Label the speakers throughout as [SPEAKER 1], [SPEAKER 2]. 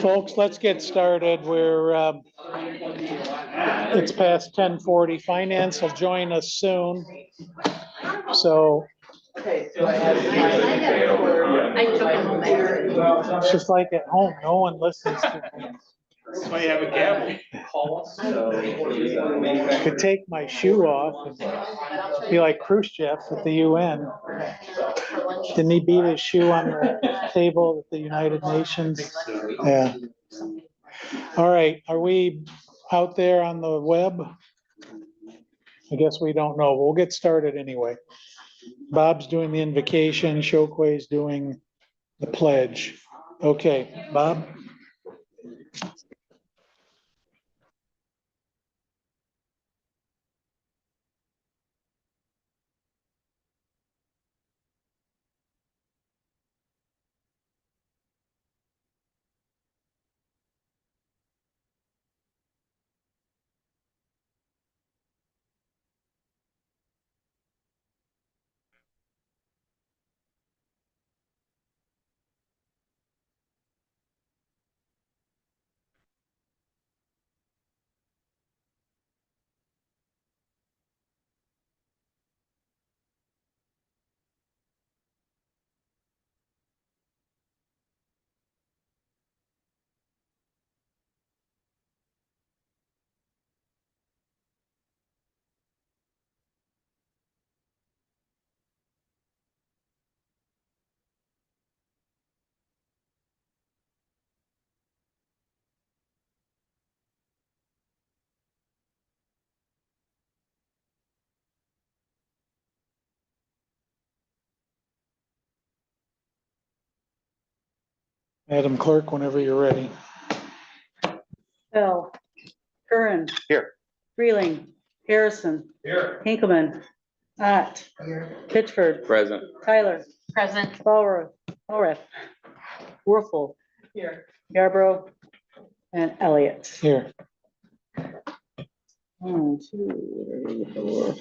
[SPEAKER 1] Folks, let's get started. It's past 10:40. Finance will join us soon. So
[SPEAKER 2] Okay, so I have. I took them home.
[SPEAKER 1] it's just like at home, no one listens to me.
[SPEAKER 3] That's why you have a gavel.
[SPEAKER 1] I could take my shoe off and be like Khrushchev at the UN. Didn't he beat his shoe on the table at the United Nations? Yeah. All right, are we out there on the web? I guess we don't know. We'll get started anyway. Bob's doing the invocation, Shokway's doing the pledge. Okay, Bob? Madam Clerk, whenever you're ready.
[SPEAKER 4] Bell, Curran.
[SPEAKER 3] Here.
[SPEAKER 4] Freeling, Harrison.
[SPEAKER 3] Here.
[SPEAKER 4] Hinkleman. Ott. Pittsford.
[SPEAKER 3] Present.
[SPEAKER 4] Tyler.
[SPEAKER 2] Present.
[SPEAKER 4] Ballroth. Werfel.
[SPEAKER 2] Here.
[SPEAKER 4] Yarborough. And Elliott.
[SPEAKER 1] Here.
[SPEAKER 4] 1, 2, 3, 4.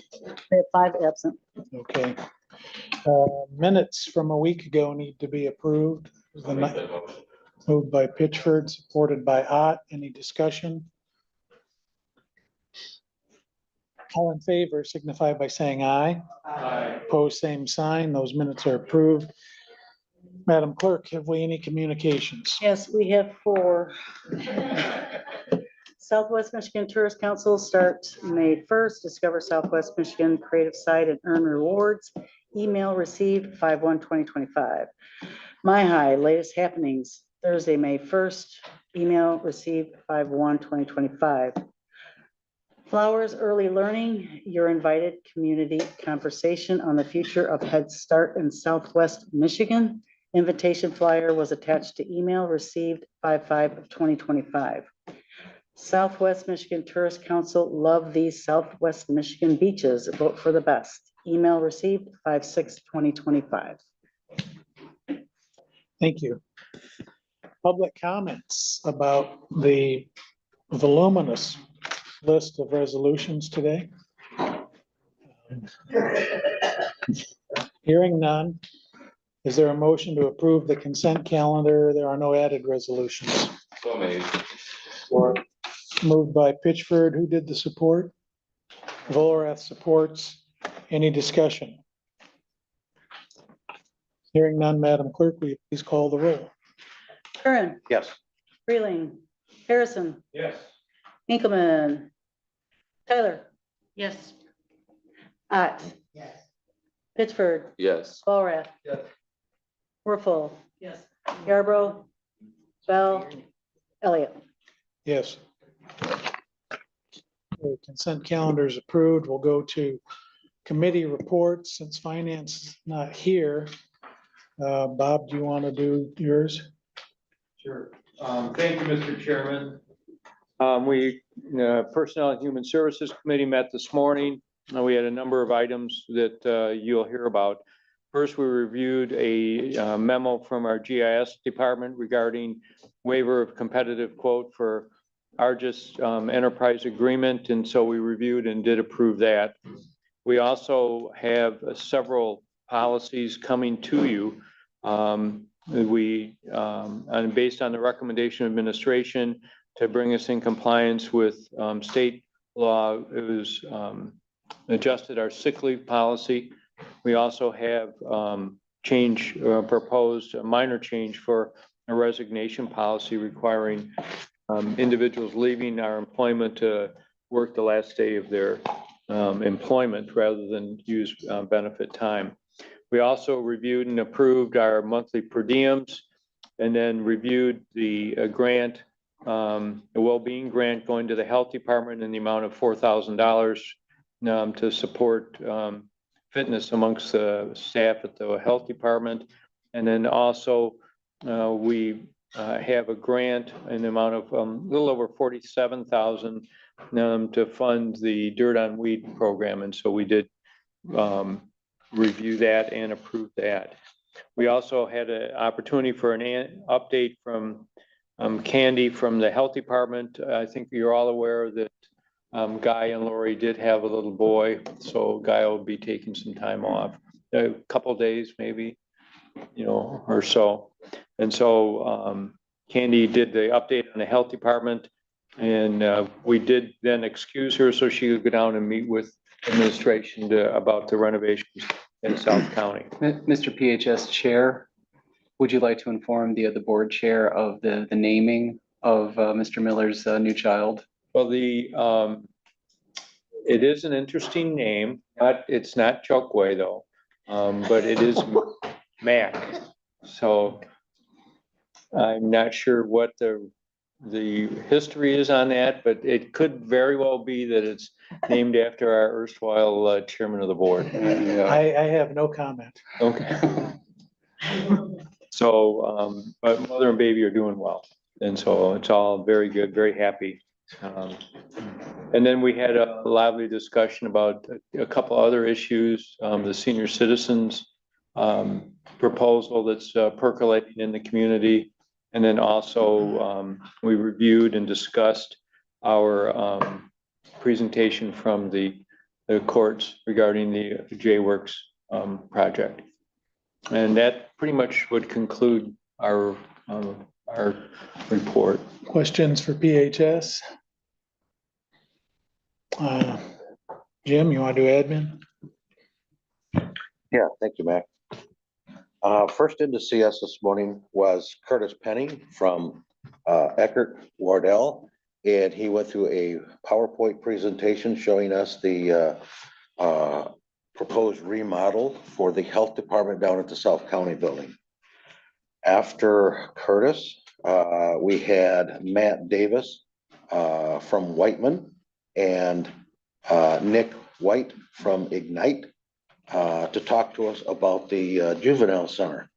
[SPEAKER 4] We have 5 absent.
[SPEAKER 1] Okay. Minutes from a week ago need to be approved. Moved by Pitchford, supported by Ott. Any discussion? All in favor signify by saying aye.
[SPEAKER 3] Aye.
[SPEAKER 1] Opposed, same sign. Those minutes are approved. Madam Clerk, have we any communications?
[SPEAKER 4] Yes, we have 4. Southwest Michigan Tourist Council starts May 1st. Discover Southwest Michigan creative site and earn rewards. Email received 5/1/2025. My High, latest happenings, Thursday, May 1st. Email received 5/1/2025. Flowers Early Learning, your invited community conversation on the future of Head Start in Southwest Michigan. Invitation flyer was attached to email received 5/5/2025. Southwest Michigan Tourist Council, love these Southwest Michigan beaches, vote for the best. Email received 5/6/2025.
[SPEAKER 1] Thank you. Public comments about the voluminous list of resolutions today? Hearing none. Is there a motion to approve the consent calendar? There are no added resolutions.
[SPEAKER 3] So made.
[SPEAKER 1] Moved by Pitchford. Who did the support? Volrath supports. Any discussion? Hearing none, Madam Clerk, will you please call the roll?
[SPEAKER 4] Curran,
[SPEAKER 3] Yes.
[SPEAKER 4] Freeling, Harrison,
[SPEAKER 3] Yes.
[SPEAKER 4] Hinkleman, Tyler,
[SPEAKER 2] Yes.
[SPEAKER 4] Ott.
[SPEAKER 2] Yes.
[SPEAKER 4] Pittsford,
[SPEAKER 3] Yes.
[SPEAKER 4] Ballroth.
[SPEAKER 3] Yes.
[SPEAKER 4] Werfel,
[SPEAKER 2] Yes.
[SPEAKER 4] Yarborough, Bell, Elliott.
[SPEAKER 1] Yes. Okay, consent calendar is approved. We'll go to committee reports since finance is not here. Bob, do you want to do yours?
[SPEAKER 5] Sure. Thank you, Mr. Chairman. Personnel and Human Services Committee met this morning. We had a number of items that you'll hear about. First, we reviewed a memo from our GIS department regarding waiver of competitive quote for Argus enterprise agreement, and so we reviewed and did approve that. We also have several policies coming to you. and based on the recommendation of administration to bring us in compliance with state law, it was adjusted our sick leave policy. We also have proposed a minor change for a resignation policy requiring individuals leaving our employment to work the last day of their employment rather than use benefit time. We also reviewed and approved our monthly per diems, and then reviewed the grant, the well-being grant going to the health department in the amount of $4,000 to support fitness amongst the staff at the health department. And then also we have a grant in the amount of a little over $47,000 to fund the Dirt on Weed program. And so we did review that and approve that. We also had an opportunity for an update from Candy from the health department. I think you're all aware that Guy and Lori did have a little boy, so Guy will be taking some time off, a couple days maybe, or so. And so Candy did the update on the health department, and we did then excuse her so she could go down and meet with administration about the renovations in South County.
[SPEAKER 6] Mr. PHS Chair, would you like to inform the board chair of the naming of Mr. Miller's new child?
[SPEAKER 5] Well, it is an interesting name, but it's not Chokwe though, but it is Mac. So I'm not sure what the history is on that, but it could very well be that it's named after our erstwhile chairman of the board.
[SPEAKER 1] I have no comment.
[SPEAKER 5] Okay. So, but mother and baby are doing well. And so it's all very good, very happy. And then we had a lively discussion about a couple other issues, the senior citizens proposal that's percolating in the community. And then also we reviewed and discussed our presentation from the courts regarding the J-Works project. And that pretty much would conclude our report.
[SPEAKER 1] Questions for PHS? Jim, you want to do admin?
[SPEAKER 7] Yeah, thank you, Mac. First in to see us this morning was Curtis Penny from Eckert Wardell, and he went through a PowerPoint presentation showing us the proposed remodel for the health department down at the South County building. After Curtis, we had Matt Davis from Whiteman and Nick White from Ignite to talk to us about the juvenile center.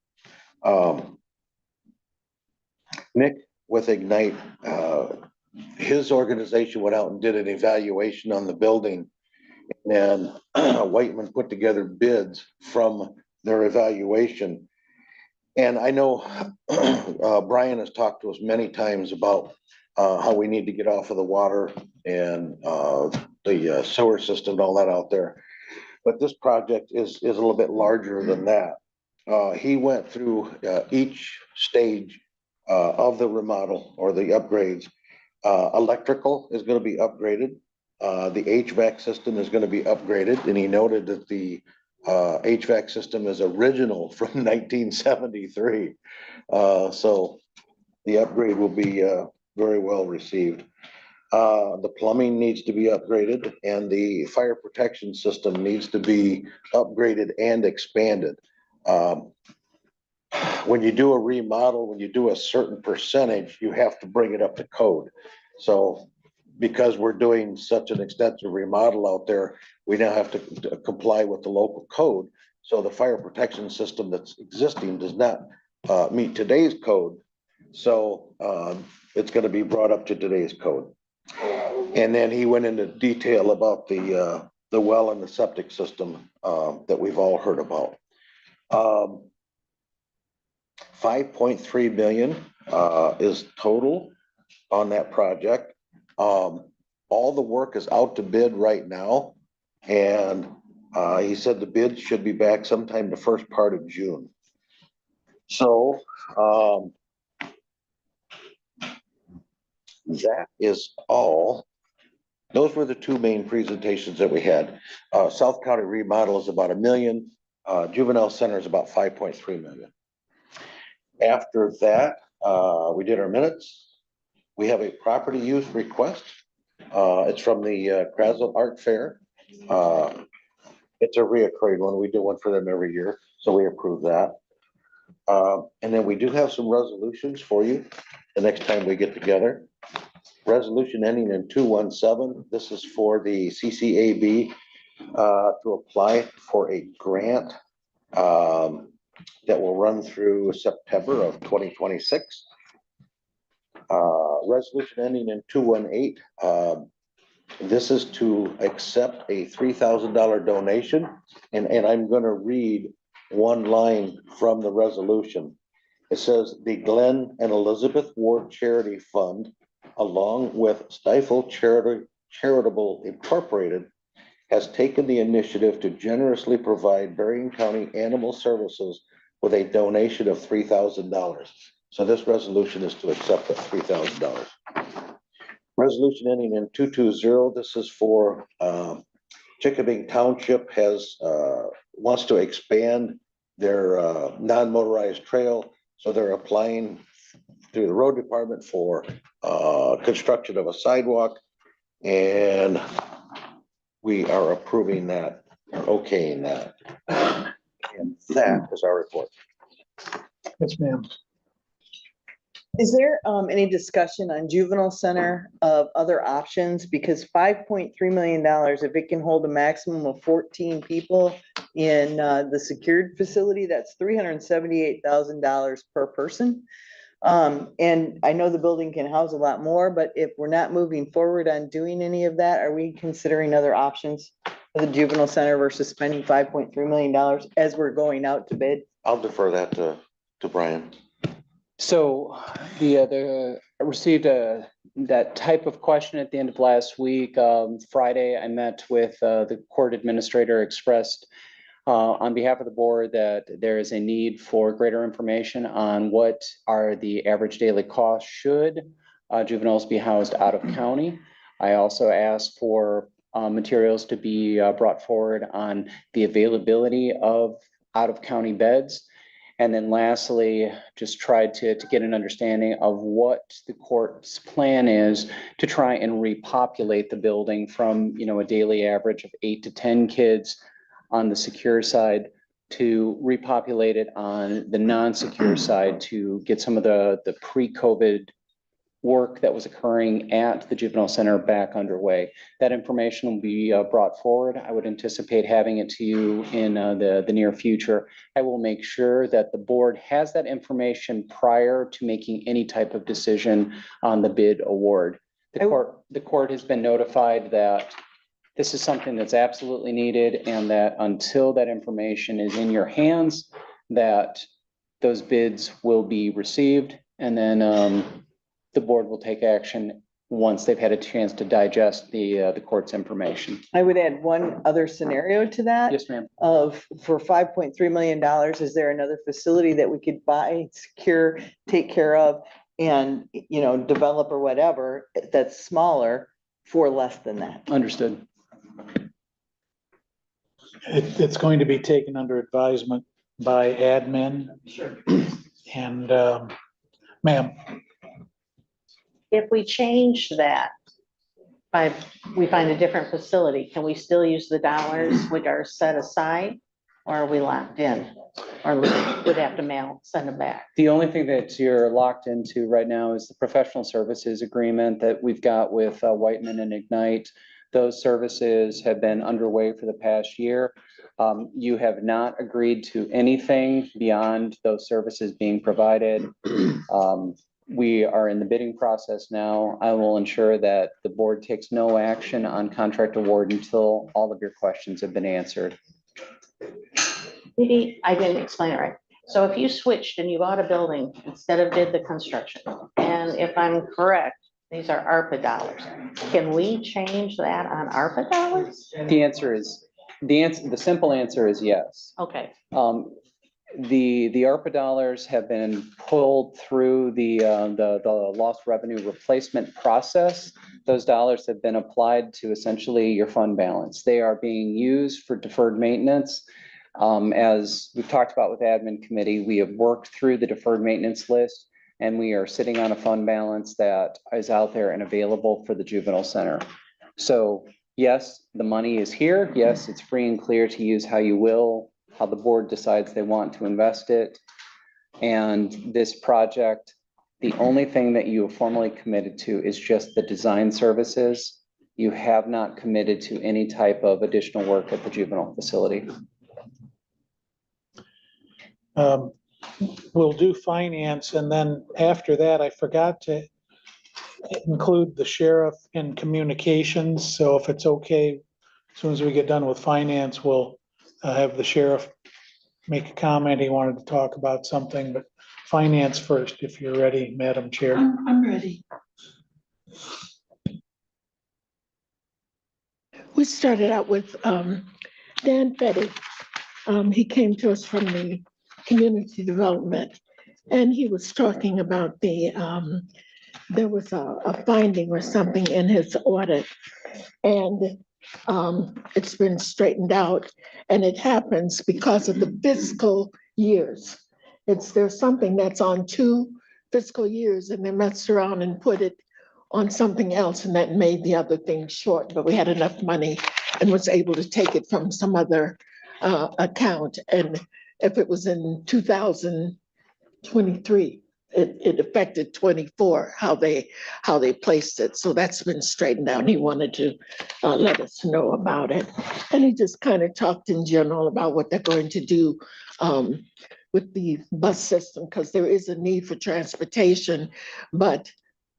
[SPEAKER 7] Nick with Ignite, his organization went out and did an evaluation on the building, and Whiteman put together bids from their evaluation. And I know Brian has talked to us many times about how we need to get off of the water and the sewer system and all that out there. But this project is a little bit larger than that. He went through each stage of the remodel or the upgrades. Electrical is going to be upgraded. The HVAC system is going to be upgraded. And he noted that the HVAC system is original from 1973. So the upgrade will be very well received. The plumbing needs to be upgraded, and the fire protection system needs to be upgraded and expanded. When you do a remodel, when you do a certain percentage, you have to bring it up to code. So because we're doing such an extensive remodel out there, we now have to comply with the local code. So the fire protection system that's existing does not meet today's code. So it's going to be brought up to today's code. And then he went into detail about the well and the septic system that we've all heard about. 5.3 million is total on that project. All the work is out to bid right now, and he said the bids should be back sometime the first part of June. So, that is all. Those were the two main presentations that we had. South County remodel is about $1 million. Juvenile center is about 5.3 million. After that, we did our minutes. We have a property use request. It's from the Krasel Art Fair. It's a reoccurring one. We do one for them every year, so we approve that. And then we do have some resolutions for you the next time we get together. Resolution ending in 217. This is for the CCAB to apply for a grant that will run through September of 2026. Resolution ending in 218. This is to accept a $3,000 donation, and I'm going to read one line from the resolution. It says, the Glenn and Elizabeth Ward Charity Fund, along with Stifel Charitable Incorporated, has taken the initiative to generously provide Berrien County Animal Services with a donation of $3,000. So this resolution is to accept the $3,000. Resolution ending in 220. This is for Chickabing Township wants to expand their non-motorized trail. So they're applying through the road department for construction of a sidewalk. And we are approving that, or okaying that. And that is our report.
[SPEAKER 1] Yes, ma'am.
[SPEAKER 2] Is there any discussion on juvenile center of other options? Because $5.3 million, if it can hold a maximum of 14 people in the secured facility, that's $378,000 per person. And I know the building can house a lot more, but if we're not moving forward on doing any of that, are we considering other options for the juvenile center versus spending $5.3 million as we're going out to bid?
[SPEAKER 7] I'll defer that to Brian.
[SPEAKER 6] So I received that type of question at the end of last week. Friday, I met with the court administrator, expressed on behalf of the board that there is a need for greater information on what are the average daily costs should juveniles be housed out of county. I also asked for materials to be brought forward on the availability of out of county beds. And then lastly, just tried to get an understanding of what the court's plan is to try and repopulate the building from, a daily average of 8 to 10 kids on the secure side to repopulate it on the non-secure side to get some of the pre-COVID work that was occurring at the juvenile center back underway. That information will be brought forward. I would anticipate having it to you in the near future. I will make sure that the board has that information prior to making any type of decision on the bid award. The court has been notified that this is something that's absolutely needed, and that until that information is in your hands, that those bids will be received, and then the board will take action once they've had a chance to digest the court's information.
[SPEAKER 2] I would add one other scenario to that.
[SPEAKER 6] Yes, ma'am.
[SPEAKER 2] For $5.3 million, is there another facility that we could buy, secure, take care of, and, develop or whatever that's smaller for less than that?
[SPEAKER 6] Understood.
[SPEAKER 1] It's going to be taken under advisement by admin. Sure. And, ma'am.
[SPEAKER 8] If we change that, we find a different facility, can we still use the dollars which are set aside? Or are we locked in? Or would have to send them back?
[SPEAKER 6] The only thing that you're locked into right now is the professional services agreement that we've got with Whiteman and Ignite. Those services have been underway for the past year. You have not agreed to anything beyond those services being provided. We are in the bidding process now. I will ensure that the board takes no action on contract award until all of your questions have been answered.
[SPEAKER 8] Maybe I didn't explain it right. So if you switched and you bought a building instead of did the construction, and if I'm correct, these are ARPA dollars. Can we change that on ARPA dollars?
[SPEAKER 6] The simple answer is yes.
[SPEAKER 8] Okay.
[SPEAKER 6] the ARPA dollars have been pulled through the lost revenue replacement process. Those dollars have been applied to essentially your fund balance. They are being used for deferred maintenance. As we've talked about with admin committee, we have worked through the deferred maintenance list, and we are sitting on a fund balance that is out there and available for the juvenile center. So yes, the money is here. Yes, it's free and clear to use how you will, how the board decides they want to invest it. And this project, the only thing that you have formally committed to is just the design services. You have not committed to any type of additional work at the juvenile facility.
[SPEAKER 1] We'll do finance, and then after that, I forgot to include the sheriff in communications, so if it's okay, as soon as we get done with finance, we'll have the sheriff make a comment. He wanted to talk about something, but finance first, if you're ready, Madam Chair.
[SPEAKER 9] I'm ready. We started out with Dan Fetty. He came to us from the community development, and he was talking about the, there was a finding or something in his audit, and it's been straightened out, and it happens because of the fiscal years. There's something that's on 2 fiscal years, and they messed around and put it on something else, and that made the other thing short, but we had enough money and was able to take it from some other account. And if it was in 2023, it affected 24, how they placed it. So that's been straightened out. He wanted to let us know about it. And he just kind of talked in general about what they're going to do with the bus system, because there is a need for transportation, but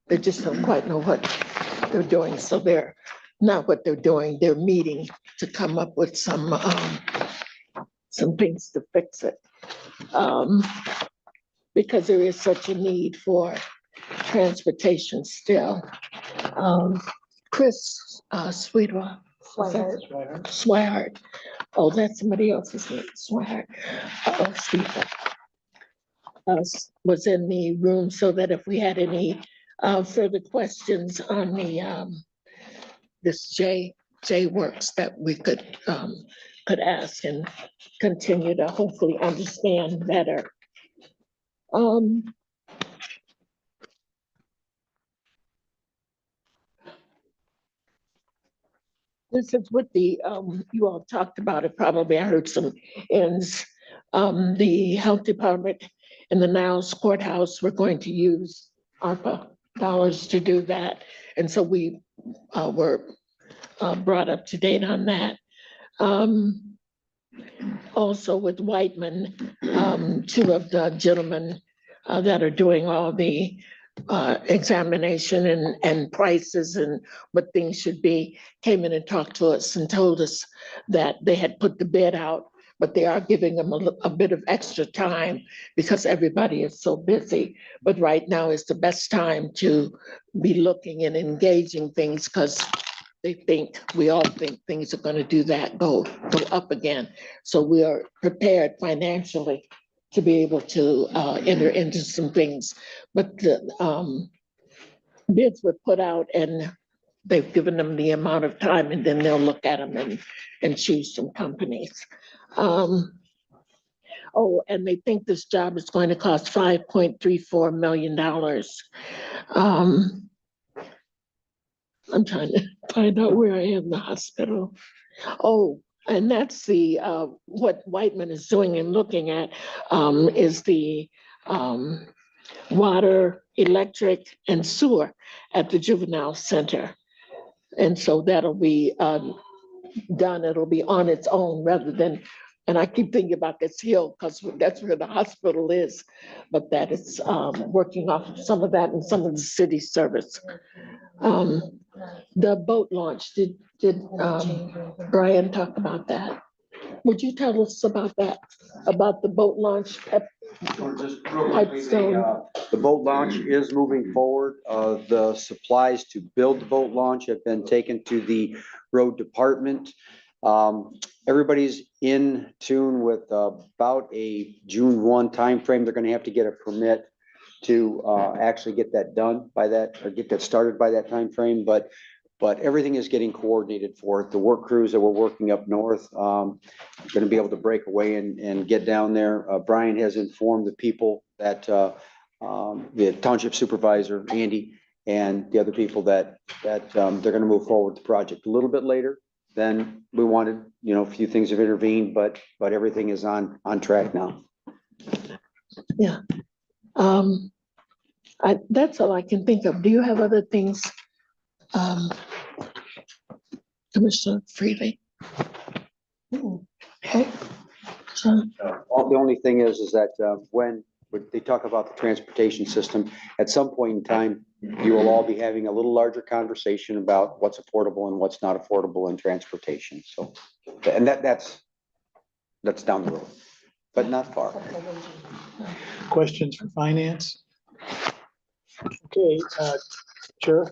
[SPEAKER 9] they just don't quite know what they're doing. So they're not what they're doing. They're meeting to come up with some things to fix it. Because there is such a need for transportation still. Chris Swihart. Swihart. Oh, that's somebody else's name, Swihart. Was in the room, so that if we had any further questions on the this J works, that we could ask and continue to hopefully understand better. This is what the, you all talked about it, probably I heard some ends. The health department and the Niles courthouse, we're going to use ARPA dollars to do that. And so we were brought up to date on that. Also with Whiteman, 2 of the gentlemen that are doing all the examination and prices and what things should be, came in and talked to us and told us that they had put the bid out, but they are giving them a bit of extra time because everybody is so busy. But right now is the best time to be looking and engaging things, because we all think things are going to go up again. So we are prepared financially to be able to enter into some things. But the bids were put out, and they've given them the amount of time, and then they'll look at them and choose some companies. Oh, and they think this job is going to cost $5.34 million. I'm trying to find out where I am in the hospital. Oh, and that's the, what Whiteman is doing and looking at is the water, electric, and sewer at the juvenile center. And so that'll be done, it'll be on its own rather than, and I keep thinking about this hill because that's where the hospital is, but that it's working off of some of that and some of the city service. The boat launch, did Brian talk about that? Would you tell us about that, about the boat launch?
[SPEAKER 10] Just real quickly, the boat launch is moving forward. The supplies to build the boat launch have been taken to the road department. Everybody's in tune with about a June 1 timeframe. They're gonna have to get a permit to actually get that done by that, or get that started by that timeframe, but everything is getting coordinated for it. The work crews that we're working up north, gonna be able to break away and get down there. Brian has informed the people that the township supervisor, Andy, and the other people that they're gonna move forward with the project a little bit later than we wanted. You know, a few things have intervened, but everything is on track now.
[SPEAKER 9] That's all I can think of. Do you have other things? Commissioner Freely? Okay. So,
[SPEAKER 10] The only thing is that when they talk about the transportation system, at some point in time, you will all be having a little larger conversation about what's affordable and what's not affordable in transportation. So, and that's down the road, but not far.
[SPEAKER 1] Questions for finance? Okay, Sheriff?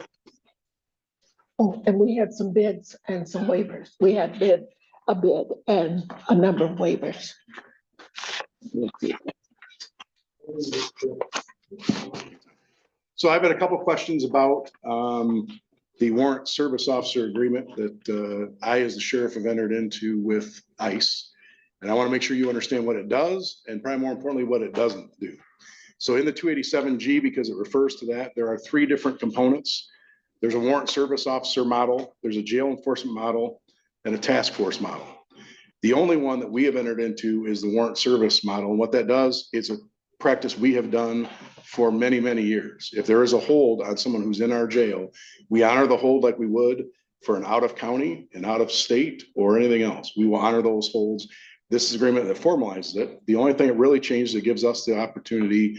[SPEAKER 9] oh, and we had some bids and some waivers. We had a bid and a number of waivers.
[SPEAKER 11] So I've had a couple of questions about the warrant service officer agreement that I, as the sheriff, have entered into with ICE. And I want to make sure you understand what it does and probably more importantly, what it doesn't do. So in the 287G, because it refers to that, there are 3 different components. There's a warrant service officer model, there's a jail enforcement model, and a task force model. The only one that we have entered into is the warrant service model. And what that does, it's a practice we have done for many, many years. If there is a hold on someone who's in our jail, we honor the hold like we would for an out of county, an out of state, or anything else. We will honor those holds. This is agreement that formalizes it. The only thing it really changes, it gives us the opportunity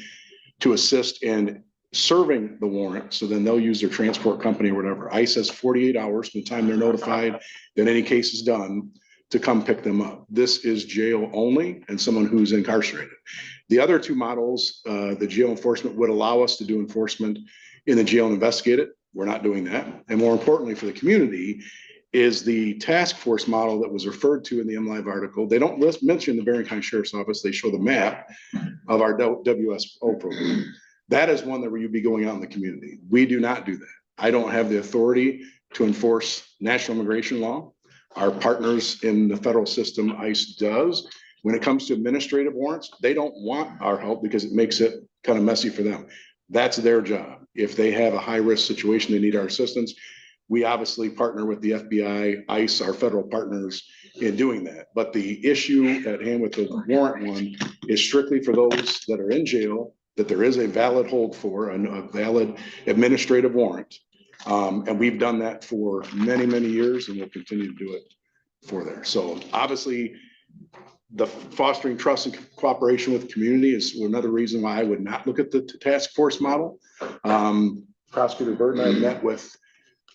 [SPEAKER 11] to assist in serving the warrant. So then they'll use their transport company or whatever. ICE has 48 hours from the time they're notified that any case is done to come pick them up. This is jail only and someone who's incarcerated. The other 2 models, the jail enforcement would allow us to do enforcement in the jail and investigate it. We're not doing that. And more importantly for the community is the task force model that was referred to in the MLive article. They don't mention the Berrien County Sheriff's Office. They show the map of our WSO program. That is one that you'd be going out in the community. We do not do that. I don't have the authority to enforce national immigration law. Our partners in the federal system, ICE, does. When it comes to administrative warrants, they don't want our help because it makes it kind of messy for them. That's their job. If they have a high-risk situation, they need our assistance. We obviously partner with the FBI, ICE, our federal partners in doing that. But the issue at hand with the warrant one is strictly for those that are in jail, that there is a valid hold for, a valid administrative warrant. And we've done that for many, many years and we'll continue to do it for there. So obviously, the fostering trust and cooperation with the community is another reason why I would not look at the task force model. Prosecutor Burton and I met with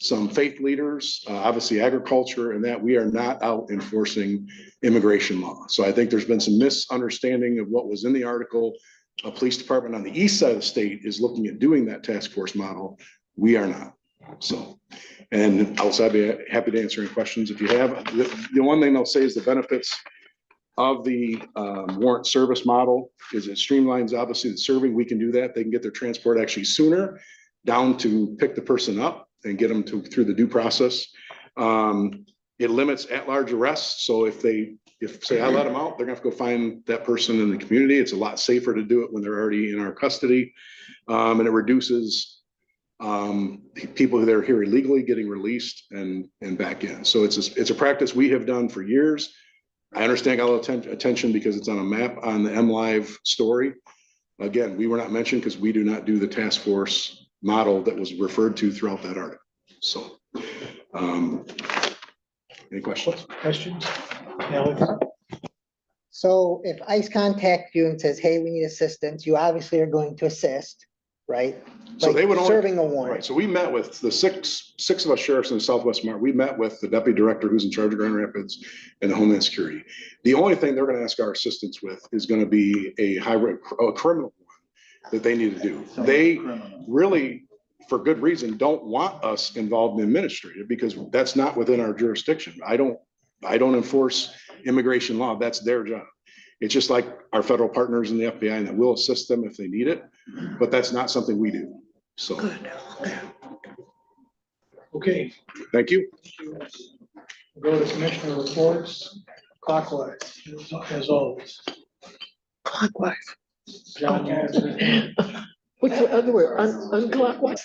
[SPEAKER 11] some faith leaders, obviously agriculture, and that we are not out enforcing immigration law. So I think there's been some misunderstanding of what was in the article. A police department on the east side of the state is looking at doing that task force model. We are not. So, and I'll be happy to answer any questions if you have. The one thing I'll say is the benefits of the warrant service model is it streamlines obviously the serving. We can do that. They can get their transport actually sooner down to pick the person up and get them through the due process. It limits at-large arrests. So if say I let them out, they're gonna have to go find that person in the community. It's a lot safer to do it when they're already in our custody. And it reduces people that are here illegally getting released and back in. So it's a practice we have done for years. I understand got a little attention because it's on a map on the MLive story. Again, we were not mentioned because we do not do the task force model that was referred to throughout that article. So, any questions?
[SPEAKER 1] Questions? Alex?
[SPEAKER 12] So if ICE contacts you and says, hey, we need assistance, you obviously are going to assist, right?
[SPEAKER 11] So
[SPEAKER 12] Like
[SPEAKER 11] they would only,
[SPEAKER 12] serving a
[SPEAKER 11] right,
[SPEAKER 12] warrant.
[SPEAKER 11] so we met with the six of us sheriffs in the Southwest Mark. We met with the deputy director who's in charge of Grand Rapids and the Homeland Security. The only thing they're gonna ask our assistance with is gonna be a criminal one that they need to do. They really, for good reason, don't want us involved in administrative because that's not within our jurisdiction. I don't enforce immigration law. That's their job. It's just like our federal partners in the FBI, and that will assist them if they need it, but that's not something we do. So,
[SPEAKER 1] Okay,
[SPEAKER 11] thank you.
[SPEAKER 1] go to commissioner reports clockwise, as always.
[SPEAKER 9] Clockwise.
[SPEAKER 1] John, you have anything?
[SPEAKER 9] What's the other word? Unclockwise?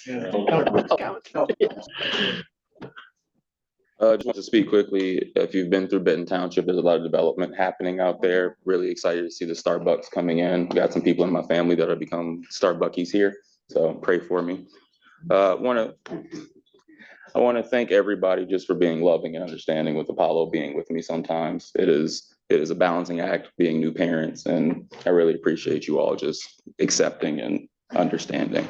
[SPEAKER 13] Just want to speak quickly. If you've been through Benton Township, there's a lot of development happening out there. Really excited to see the Starbucks coming in. Got some people in my family that have become Starbuckies here, so pray for me. I want to thank everybody just for being loving and understanding with Apollo being with me sometimes. It is a balancing act being new parents, and I really appreciate you all just accepting and understanding.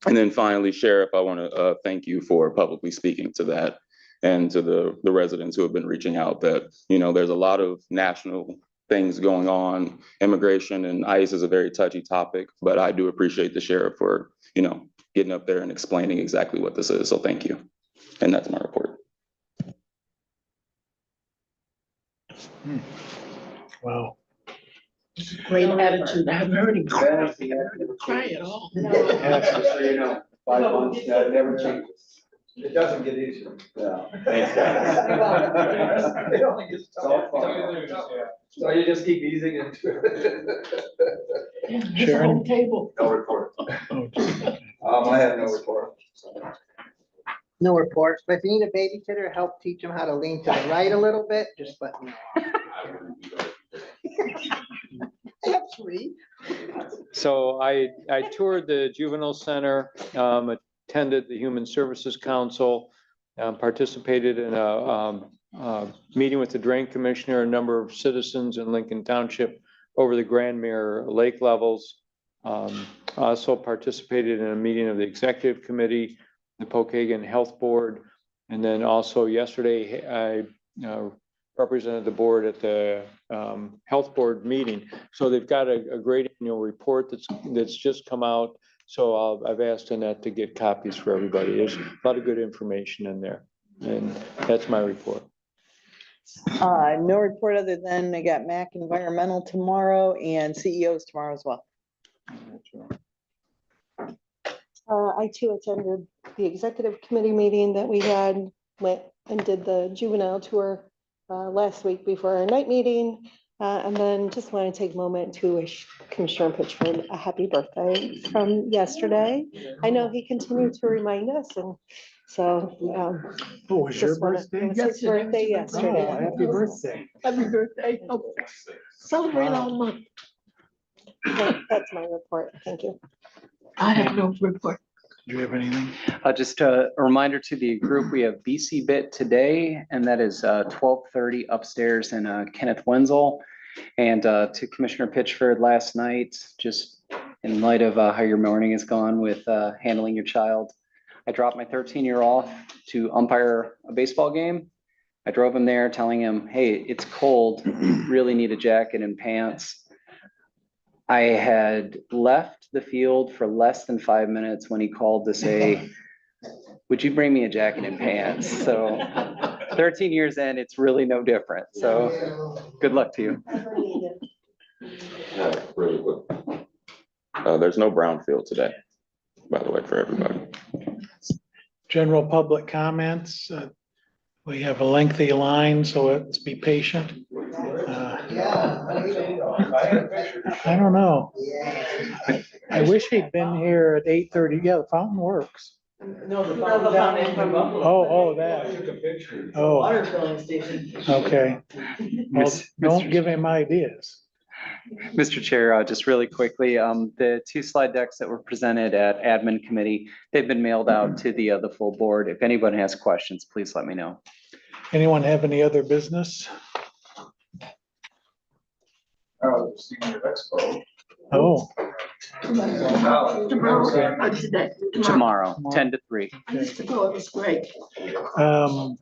[SPEAKER 13] And then finally, Sheriff, I want to thank you for publicly speaking to that, and to the residents who have been reaching out that, you know, there's a lot of national things going on. Immigration and ICE is a very touchy topic, but I do appreciate the sheriff for, you know, getting up there and explaining exactly what this is. So thank you. And that's my report.
[SPEAKER 1] Wow.
[SPEAKER 9] Great attitude. I haven't heard him cry at all.
[SPEAKER 10] So you know, 5 months, that never changes. It doesn't get easier. Yeah. Thanks, guys. It only gets tougher. So you just keep easing into it.
[SPEAKER 1] Sharon?
[SPEAKER 9] Table.
[SPEAKER 10] No report.
[SPEAKER 1] Oh, geez.
[SPEAKER 10] I have no report.
[SPEAKER 12] No reports, but if you need a babysitter, help teach them how to lean to the right a little bit, just let me know. I have 3.
[SPEAKER 5] So I toured the juvenile center, attended the Human Services Council, participated in a meeting with the Drain Commissioner, a number of citizens in Lincoln Township over the Grand Mirror Lake levels. Also participated in a meeting of the Executive Committee, the Pokagon Health Board, and then also yesterday I represented the board at the Health Board meeting. So they've got a great annual report that's just come out. So I've asked Annette to get copies for everybody. There's a lot of good information in there, and that's my report.
[SPEAKER 2] No report other than I got Mac Environmental tomorrow and CEOs tomorrow as well.
[SPEAKER 14] I too attended the executive committee meeting that we had, went and did the juvenile tour last week before our night meeting. And then just want to take a moment to wish Commissioner Pitchford a happy birthday from yesterday. I know he continued to remind us, and so.
[SPEAKER 1] Oh, was your
[SPEAKER 14] just wanna-
[SPEAKER 1] birthday?
[SPEAKER 14] It was his birthday
[SPEAKER 1] Oh,
[SPEAKER 14] yesterday.
[SPEAKER 1] happy birthday.
[SPEAKER 9] Happy birthday. Oh, celebrate all month.
[SPEAKER 14] That's my report. Thank you.
[SPEAKER 9] I have no report.
[SPEAKER 1] Do you have anything?
[SPEAKER 6] Just a reminder to the group, we have BC Bit today, and that is 12:30 upstairs in Kenneth Wenzel. And to Commissioner Pitchford last night, just in light of how your morning has gone with handling your child, I dropped my 13-year off to umpire a baseball game. I drove him there telling him, hey, it's cold, really need a jacket and pants. I had left the field for less than 5 minutes when he called to say, would you bring me a jacket and pants? So 13 years in, it's really no different. So good luck to you.
[SPEAKER 13] Yeah, really quick. There's no brownfield today, by the way, for everybody.
[SPEAKER 1] General public comments. We have a lengthy line, so let's be patient. I don't know. I wish he'd been here at 8:30. Yeah, the fountain works.
[SPEAKER 2] No, the fountain.
[SPEAKER 1] Oh, that. Oh,
[SPEAKER 2] Water filling station.
[SPEAKER 1] okay. Well, don't give him ideas.
[SPEAKER 6] Mr. Chair, just really quickly, the 2 slide decks that were presented at admin committee, they've been mailed out to the full board. If anyone has questions, please let me know.
[SPEAKER 1] Anyone have any other business? Oh.
[SPEAKER 6] Tomorrow, 10 to 3.
[SPEAKER 9] I used to go, it was great.
[SPEAKER 1] I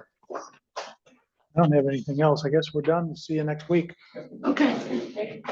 [SPEAKER 1] don't have anything else. I guess we're done. See you next week.
[SPEAKER 9] Okay.